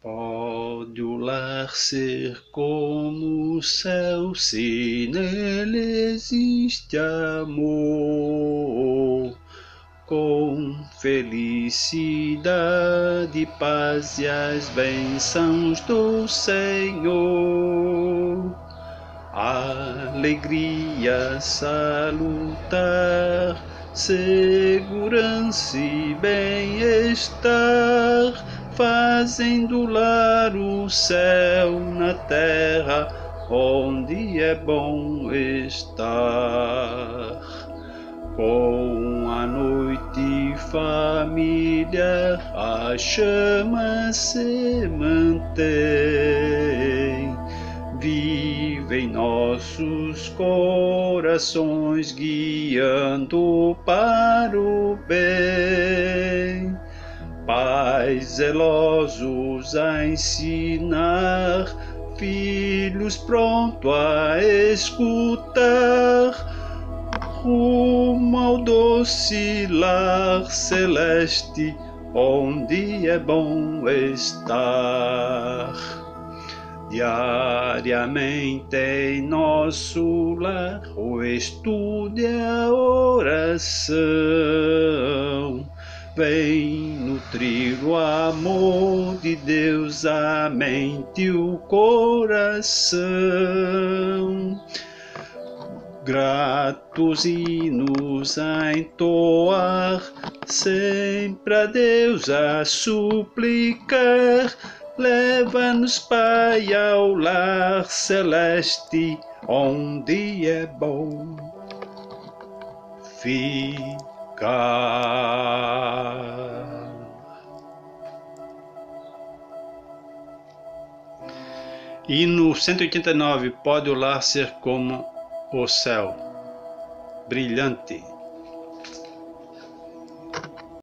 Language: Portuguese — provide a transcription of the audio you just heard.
Pode o lar ser como o céu, se nele existe amor, com felicidade, paz e as bênçãos do Senhor. Alegria salutar, segurança e bem-estar, fazem do lar o céu na terra, onde é bom estar. Com a noite família, a chama se mantém, vive em nossos corações, guiando para o bem. Pais zelosos a ensinar, filhos prontos a escutar, rumo ao doce lar celeste, onde é bom estar. Diariamente em nosso lar, o estudo e a oração vem nutrir o amor de Deus, a mente e o coração. Gratos hinos a entoar, sempre a Deus a suplicar, leva-nos, Pai, ao lar celeste, onde é bom ficar. E no 189, pode o lar ser como o céu, brilhante,